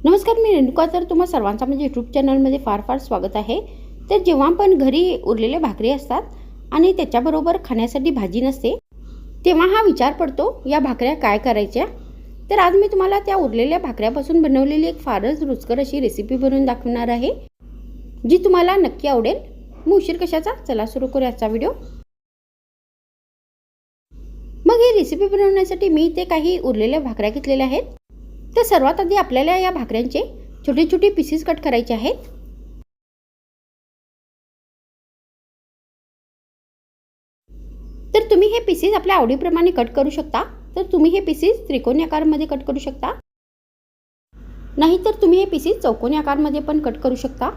नमस्कार, मी रेणुका. तर तुम्हा सर्वांचा म्हणजे यूट्यूब चॅनलमध्ये फार फार स्वागत आहे. तर जेव्हा पण घरी उरलेले भाकरी असतात आणि त्याच्याबरोबर खाण्यासाठी भाजी नसते, तेव्हा हा विचार पडतो या भाकऱ्या काय करायच्या. तर आज मी तुम्हाला त्या उरलेल्या भाकऱ्यापासून बनवलेली एक फारच रुचकर अशी रेसिपी बनवून दाखवणार आहे, जी तुम्हाला नक्की आवडेल. मग उशीर कशाचा, चला सुरू करू आजचा व्हिडिओ. मग ही रेसिपी बनवण्यासाठी मी इथे काही उरलेल्या भाकऱ्या घेतलेल्या आहेत. तर सर्वात आधी आपल्याला या भाकऱ्यांचे छोटे छोटे पीसेस कट करायचे आहेत. तर तुम्ही हे पीसेस आपल्या आवडीप्रमाणे कट करू शकता. तर तुम्ही हे पीसेस त्रिकोणी आकारामध्ये कट करू शकता, नाहीतर तुम्ही हे पीसेस चौकोनी आकारामध्ये पण कट करू शकता.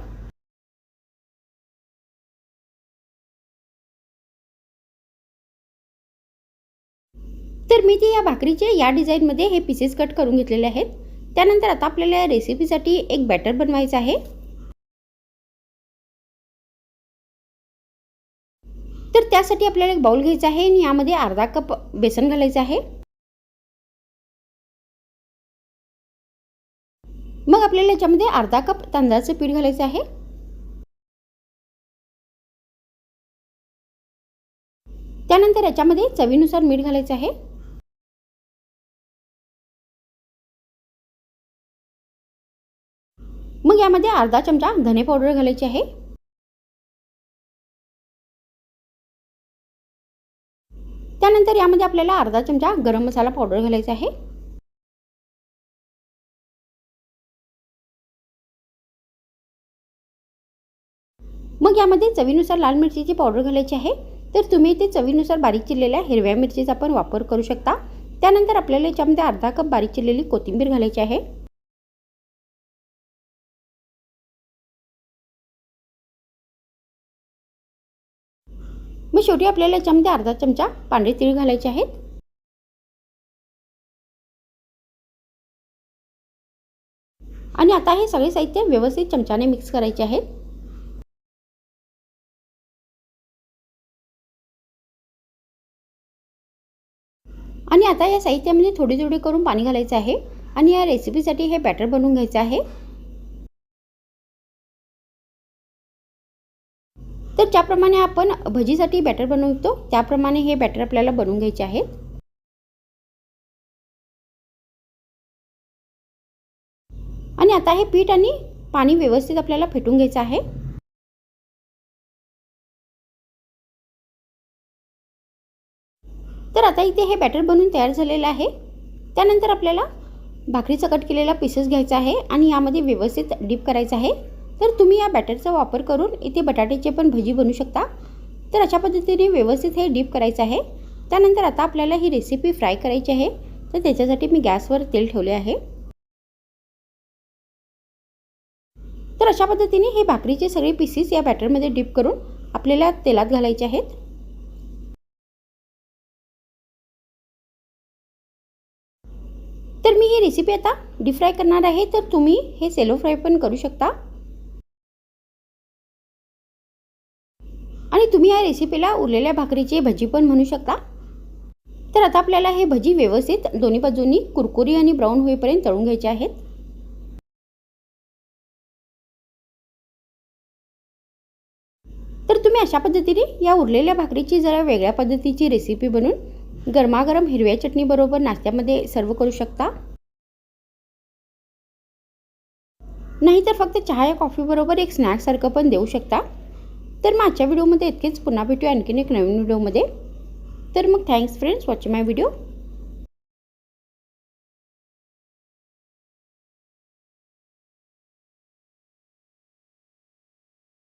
तर मी ते या भाकरीचे या डिझाईनमध्ये हे पीसेस कट करून घेतलेले आहेत. त्यानंतर आता आपल्याला या रेसिपीसाठी एक बॅटर बनवायचं आहे. तर त्यासाठी आपल्याला एक बाउल घ्यायचा आहे आणि यामध्ये अर्धा कप बेसन घालायचं आहे. मग आपल्याला याच्यामध्ये अर्धा कप तांदळाचं पीठ घालायचं आहे. त्यानंतर याच्यामध्ये चवीनुसार मीठ घालायचं आहे. मग यामध्ये अर्धा चमचा धने पावडर घालायची आहे. त्यानंतर यामध्ये आपल्याला अर्धा चमचा गरम मसाला पावडर घालायचा आहे. मग यामध्ये चवीनुसार लाल मिरचीची पावडर घालायची आहे. तर तुम्ही इथे चवीनुसार बारीक चिरलेल्या हिरव्या मिरचीचा पण वापर करू शकता. त्यानंतर आपल्याला याच्यामध्ये अर्धा कप बारीक चिरलेली कोथिंबीर घालायची आहे. मग शेवटी आपल्याला याच्यामध्ये अर्धा चमचा पांढरे तीळ घालायचे आहेत. आणि आता हे सगळे साहित्य व्यवस्थित चमच्याने मिक्स करायचे आहेत. आणि आता या साहित्यामध्ये थोडी थोडी करून पाणी घालायचं आहे आणि या रेसिपीसाठी हे बॅटर बनवून घ्यायचं आहे. तर ज्याप्रमाणे आपण भजीसाठी बॅटर बनवतो त्याप्रमाणे हे बॅटर आपल्याला बनवून घ्यायचे आहे. आणि आता हे पीठ आणि पाणी व्यवस्थित आपल्याला फेटून घ्यायचं आहे. तर आता इथे हे बॅटर बनवून तयार झालेलं आहे. त्यानंतर आपल्याला भाकरीचा कट केलेला पीसेस घ्यायचा आहे आणि यामध्ये व्यवस्थित डीप करायचं आहे. तर तुम्ही या बॅटरचा वापर करून इथे बटाट्याची पण भजी बनवू शकता. तर अशा पद्धतीने व्यवस्थित हे डीप करायचं आहे. त्यानंतर आता आपल्याला ही रेसिपी फ्राय करायची आहे. तर त्याच्यासाठी मी गॅसवर तेल ठेवले आहे. तर अशा पद्धतीने हे भाकरीचे सगळे पीसेस या बॅटरमध्ये डीप करून आपल्याला तेलात घालायचे आहेत. तर मी ही रेसिपी आता डीप फ्राय करणार आहे. तर तुम्ही हे सेलो फ्राय पण करू शकता. आणि तुम्ही या रेसिपीला उरलेल्या भाकरीची भजी पण म्हणू शकता. तर आता आपल्याला हे भजी व्यवस्थित दोन्ही बाजूंनी कुरकुरी आणि ब्राऊन होईपर्यंत तळून घ्यायचे आहेत. तर तुम्ही अशा पद्धतीने या उरलेल्या भाकरीची जरा वेगळ्या पद्धतीची रेसिपी बनवून गरमागरम हिरव्या चटणी बरोबर नाश्त्यामध्ये सर्व करू शकता. नाहीतर फक्त चहा या कॉफी बरोबर एक स्नॅक सारखं पण देऊ शकता. तर मग आजच्या व्हिडिओमध्ये इतकेच. पुन्हा भेटूया आणखीन एक नवीन व्हिडिओमध्ये. तर मग थँक्स फ्रेंड्स वॉचिंग माय व्हिडिओ.